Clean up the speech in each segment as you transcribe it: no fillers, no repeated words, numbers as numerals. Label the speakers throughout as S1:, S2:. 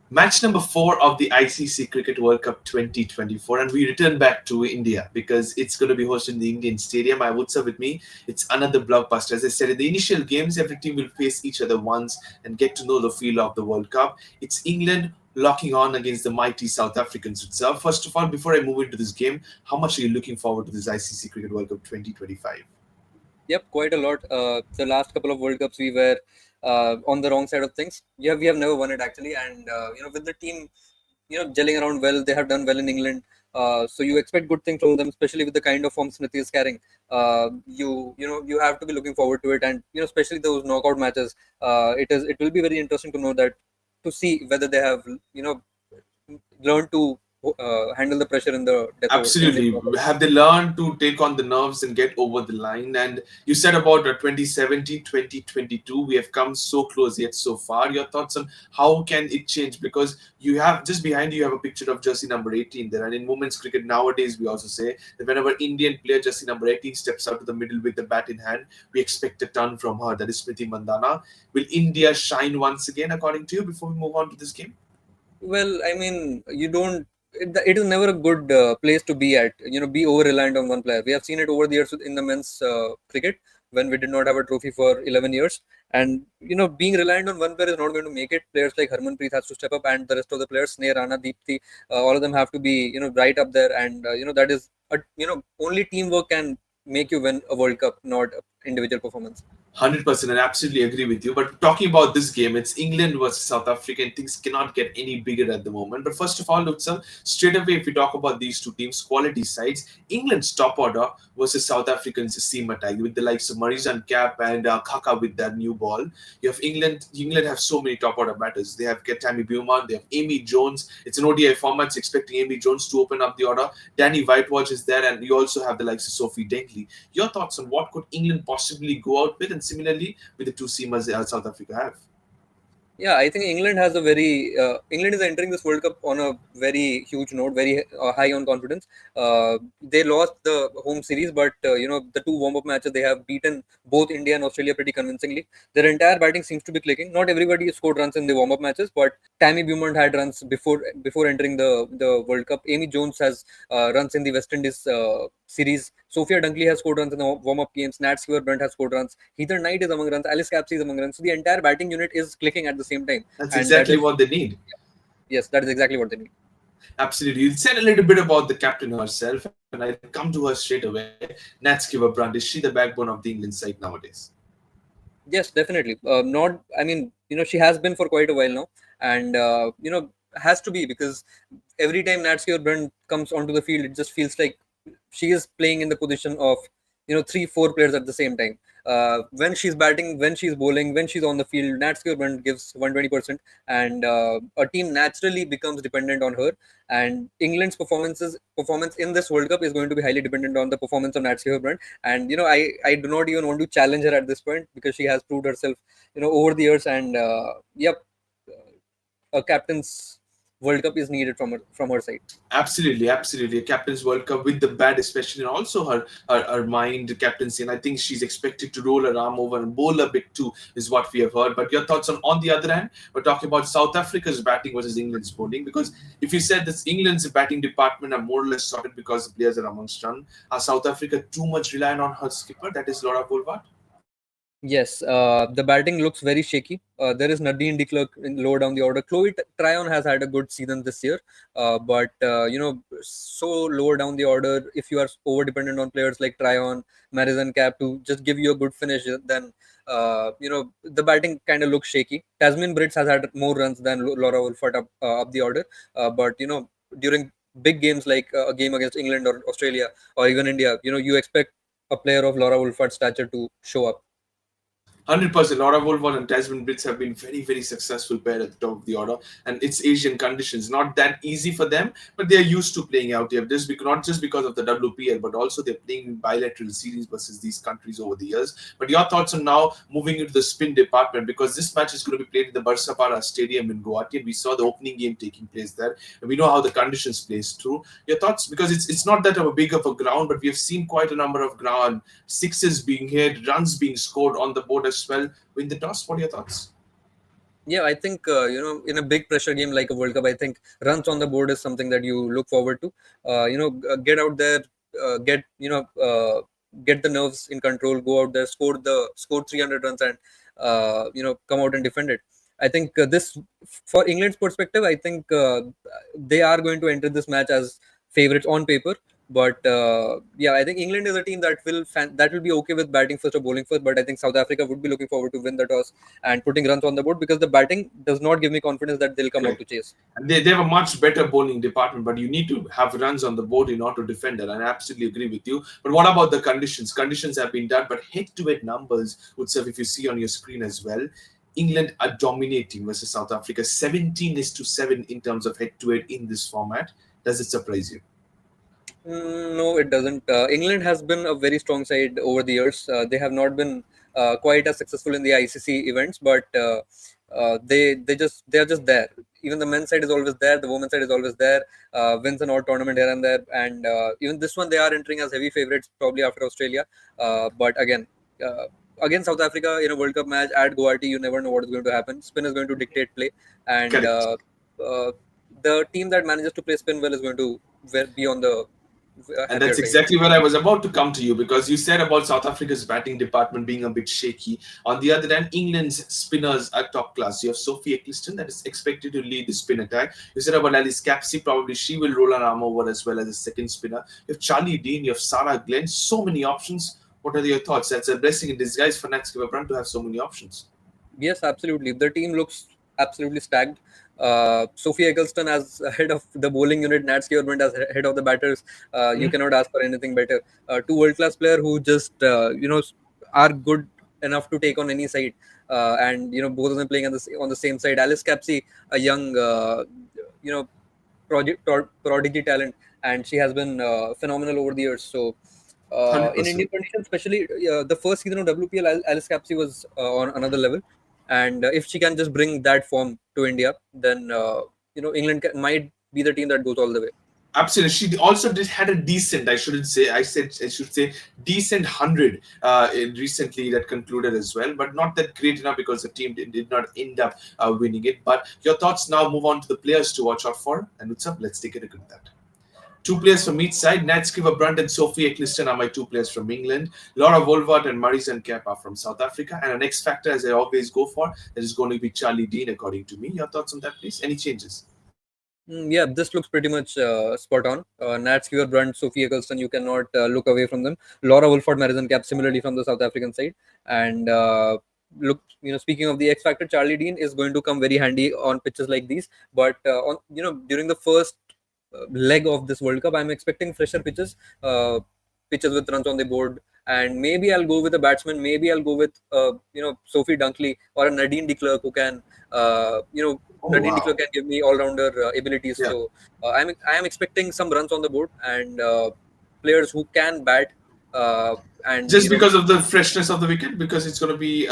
S1: Match number 4 of the ICC Cricket World Cup 2024, and we return back to India because it's going to be hosted in the Indian Stadium. I would say with me, it's another blockbuster. As I said, in the initial games, every team will face each other once and get to know the feel of the World Cup. It's England locking on against the mighty South Africans itself. First of all, before I move into this game, how much are you looking forward to this ICC Cricket World Cup 2025?
S2: Yep, quite a lot. The last couple of World Cups we were on the wrong side of things. Yeah, we have never won it actually, and with the team, gelling around well, they have done well in England. So you expect good things from them, especially with the kind of form Smith is carrying. You have to be looking forward to it, and especially those knockout matches. It will be very interesting to know that to see whether they have learned to handle the pressure in the death over in the
S1: Absolutely.
S2: knockout.
S1: Have they learned to take on the nerves and get over the line? And you said about 2017, 2022, we have come so close yet so far. Your thoughts on how can it change? Because you have just behind you have a picture of jersey number 18 there. And in women's cricket nowadays, we also say that whenever Indian player jersey number 18 steps out to the middle with the bat in hand, we expect a ton from her. That is Smriti Mandana. Will India shine once again, according to you, before we move on to this game?
S2: Well, I mean, you don't. It is never a good place to be at. Be over reliant on one player. We have seen it over the years in the men's cricket when we did not have a trophy for 11 years. And being reliant on one player is not going to make it. Players like Harmanpreet has to step up, and the rest of the players, Sneh, Rana, Deepthi, all of them have to be right up there. And that is only teamwork can make you win a World Cup, not individual performance.
S1: 100%, and absolutely agree with you. But talking about this game, it's England versus South Africa, and things cannot get any bigger at the moment. But first of all, Utsav, straight away, if we talk about these two teams' quality sides, England's top order versus South Africans' seam attack with the likes of Marizan Cap and Kaka with that new ball. You have England. England have so many top order batters. They have Tammy Beaumont. They have Amy Jones. It's an ODI format, so expecting Amy Jones to open up the order. Danny Whitewatch is there, and you also have the likes of Sophie Dingley. Your thoughts on what could England possibly go out with, and similarly with the two seamers South Africa have?
S2: Yeah, I think England has a very England is entering this World Cup on a very huge note, very high on confidence. They lost the home series, but the two warm-up matches they have beaten both India and Australia pretty convincingly. Their entire batting seems to be clicking. Not everybody scored runs in the warm-up matches, but Tammy Beaumont had runs before entering the World Cup. Amy Jones has runs in the West Indies series. Sophia Dunkley has scored runs in the warm-up games. Nat Stewart Brunt has scored runs. Heather Knight is among runs. Alice Capsey is among runs. So the entire batting unit is clicking at the same time,
S1: That's
S2: and that
S1: exactly
S2: is
S1: what they need.
S2: yes, that is exactly what they need.
S1: Absolutely. You said a little bit about the captain herself, and I come to her straight away. Natsuki Brand, is she the backbone of the England side nowadays?
S2: Yes, definitely. Not, I mean, she has been for quite a while now, and has to be because every time Natsuki Brunt comes onto the field, it just feels like she is playing in the position of three, four players at the same time. When she's batting, when she's bowling, when she's on the field, Natsuki Brunt gives 120%, and a team naturally becomes dependent on her. And England's performance in this World Cup is going to be highly dependent on the performance of Natsuki Brunt. And I do not even want to challenge her at this point because she has proved herself over the years. And yep, a captain's World Cup is needed from her side.
S1: Absolutely, absolutely. A captain's World Cup with the bat, especially, and also her mind captaincy. And I think she's expected to roll her arm over and bowl a bit too, is what we have heard. But your thoughts on the other hand, we're talking about South Africa's batting versus England's bowling. Because if you said that England's batting department are more or less sorted because the players are amongst run, are South Africa too much reliant on her skipper, that is Laura Goldwart?
S2: Yes, the batting looks very shaky. There is Nadine de Klerk lower down the order. Chloe Tryon has had a good season this year, but so lower down the order. If you are over dependent on players like Tryon, Marizan Cap to just give you a good finish, then the batting kind of looks shaky. Tasmin Brits has had more runs than Laura Wolfert up the order, but during big games like a game against England or Australia or even India, you expect a player of Laura Wolfert's stature to show up.
S1: 100%. Laura Volvon and Tasman Brits have been very, very successful pair at the top of the order, and it's Asian conditions. Not that easy for them, but they're used to playing out here. This not just because of the WPL, but also they're playing in bilateral series versus these countries over the years. But your thoughts on now moving into the spin department, because this match is going to be played in the Barsapara Stadium in Guwahati, and we saw the opening game taking place there, and we know how the conditions plays through. Your thoughts, because it's not that of a big of a ground, but we have seen quite a number of ground sixes being hit, runs being scored on the board as well. Win the toss. What are your thoughts?
S2: Yeah, I think in a big pressure game like a World Cup, I think runs on the board is something that you look forward to. Get out there, get get the nerves in control, go out there, score 300 runs, and come out and defend it. I think this, for England's perspective, I think they are going to enter this match as favorites on paper. But yeah, I think England is a team that will be okay with batting first or bowling first. But I think South Africa would be looking forward to win the toss and putting runs on the board, because the batting does not give me confidence that they'll come out to
S1: Correct.
S2: chase.
S1: And they have a much better bowling department, but you need to have runs on the board in order to defend it. And I absolutely agree with you. But what about the conditions? Conditions have been done, but head-to-head numbers, Utsav, if you see on your screen as well, England are dominating versus South Africa, 17-7 in terms of head-to-head in this format. Does it surprise you?
S2: No, it doesn't. England has been a very strong side over the years. They have not been quite as successful in the ICC events, but they are just there. Even the men's side is always there. The women's side is always there. Wins an odd tournament here and there, and even this one they are entering as heavy favorites probably after Australia. But uh, again South Africa in a World Cup match at Guwahati, you never know what is going to happen. Spin is going to dictate play, and
S1: Correct.
S2: uh, the team that manages to play spin well is going to be on the
S1: And
S2: happier
S1: that's
S2: side.
S1: exactly where I was about to come to you, because you said about South Africa's batting department being a bit shaky. On the other hand, England's spinners are top class. You have Sophie Eccleston that is expected to lead the spin attack. You said about Alice Capsey, probably she will roll an arm over as well as a second spinner. You have Charlie Dean, you have Sarah Glenn, so many options. What are your thoughts? That's a blessing in disguise for Nat Skipper to have so many options.
S2: Yes, absolutely. The team looks absolutely stacked. Sophie Eccleston as head of the bowling unit, Nat Skewerman as head of the batters. You
S1: Hmm?
S2: cannot ask for anything better. Two world-class players who just are good enough to take on any side. And both of them playing on the same side. Alice Capsey, a young you know prodigy talent, and she has been phenomenal over the years. So in Indian
S1: 100%.
S2: conditions, especially the first season of WPL, Alice Capsey was on another level, and if she can just bring that form to India, then England might be the team that goes all the way.
S1: Absolutely. She also did had a decent, I shouldn't say, I should say decent 100 recently that concluded as well, but not that great enough because the team did not end up winning it. But your thoughts now move on to the players to watch out for. And what's up? Let's take a look at that. Two players from each side. Nat Skipper and Sophie Eccleston are my two players from England. Laura Wolvart and Marison Kemp are from South Africa. And an X factor, as I always go for, that is going to be Charlie Dean, according to me. Your thoughts on that, please? Any changes?
S2: Yeah, this looks pretty much spot on. Nat Skewer, Brunt, Sophie Eccleston, you cannot look away from them. Laura Wolford, Madison Cap, similarly from the South African side. And look, speaking of the X Factor, Charlie Dean is going to come very handy on pitches like these. But during the first leg of this World Cup, I'm expecting fresher pitches with runs on the board. And maybe I'll go with a batsman. Maybe I'll go with Sophie Dunkley or a Nadine de Klerk who can
S1: Oh,
S2: Nadine de
S1: wow.
S2: Klerk can give me all-rounder abilities.
S1: Yeah.
S2: So I am expecting some runs on the board and players who can bat. Uh, and
S1: Just because of the freshness of the wicket, because it's going to be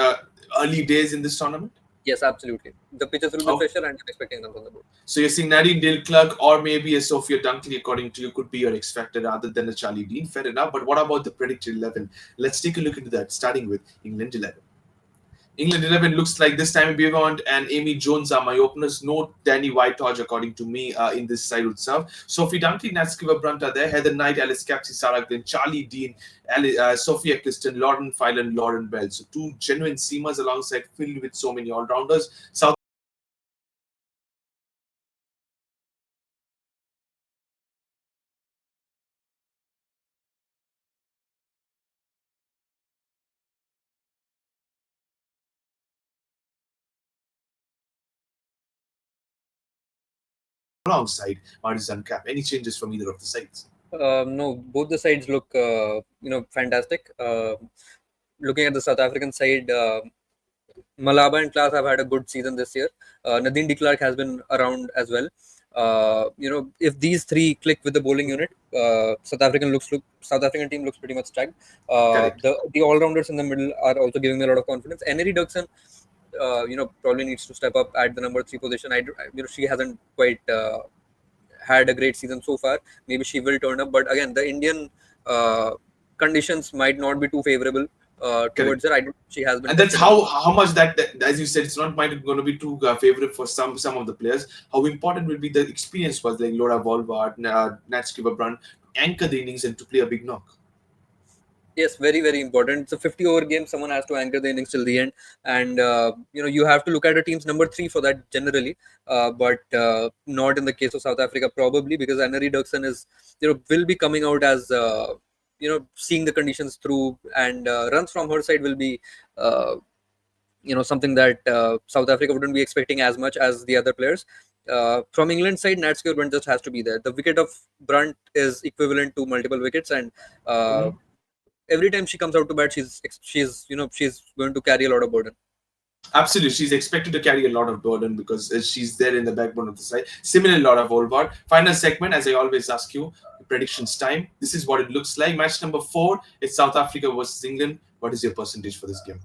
S1: early days in this tournament.
S2: yes, absolutely, the pitches will be
S1: Oh,
S2: fresher, and I'm expecting runs on the board.
S1: so you're saying Nadine Dale Clark or maybe a Sophia Dunkley, according to you, could be your X factor rather than a Charlie Dean. Fair enough. But what about the predicted 11? Let's take a look into that, starting with England 11. England 11 looks like this time Bevant and Amy Jones are my openers. No Danny Whitehorse, according to me, in this side itself. Sophie Dunkley, Natskiva Brunt are there. Heather Knight, Alice Capsey, Sarah Glenn, Charlie Dean, Sophie Eccleston, Lauren Phelan, Lauren Bell. So two genuine seamers alongside filled with so many all-rounders. South alongside Martin Cap. Any changes from either of the sides?
S2: No, both the sides look fantastic. Looking at the South African side, Malaba and Klaas have had a good season this year. Nadine de Klerk has been around as well. If these three click with the bowling unit, South African team looks pretty much stacked.
S1: Correct.
S2: The all rounders in the middle are also giving me a lot of confidence. Enery Dirksen, probably needs to step up at the number three position. She hasn't quite had a great season so far. Maybe she will turn up, but again, the Indian uh, conditions might not be too favorable.
S1: Correct.
S2: towards her. I don't think she has been
S1: And that's
S2: tested enough.
S1: how much that, as you said, it's not might going to be too favorite for some of the players. How important will be the experience was like Laura Volvart, Natskiva Brand to anchor the innings and to play a big knock.
S2: Yes, very, very important. It's a 50-over game. Someone has to anchor the innings till the end, and you have to look at a team's number three for that generally, but not in the case of South Africa probably because Anna Reduction is will be coming out as seeing the conditions through, and runs from her side will be uh, something that South Africa wouldn't be expecting as much as the other players. From England side, Nat Skeown just has to be there. The wicket of Brunt is equivalent to multiple wickets, and uh,
S1: Mhm.
S2: every time she comes out to bat, she's going to carry a lot of burden.
S1: Absolutely, she's expected to carry a lot of burden because she's there in the backbone of the side. Similarly, Laura Volvart. Final segment, as I always ask you, predictions time. This is what it looks like. Match number 4. It's South Africa versus England. What is your percentage for this game?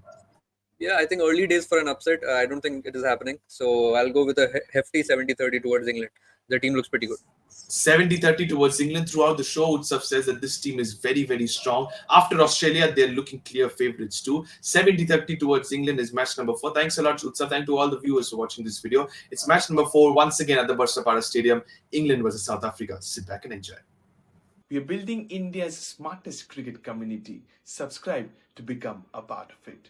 S2: Yeah, I think early days for an upset. I don't think it is happening. So I'll go with a hefty 70-30 towards England. The team looks pretty good.
S1: 70-30 towards England. Throughout the show, Utsav says that this team is very, very strong. After Australia, they're looking clear favorites too. 70-30 towards England is match number 4. Thanks a lot, Utsav. Thank to all the viewers for watching this video. It's match number 4 once again at the Bursapara Stadium. England versus South Africa. Sit back and enjoy. We are building India's smartest cricket community. Subscribe to become a part of it.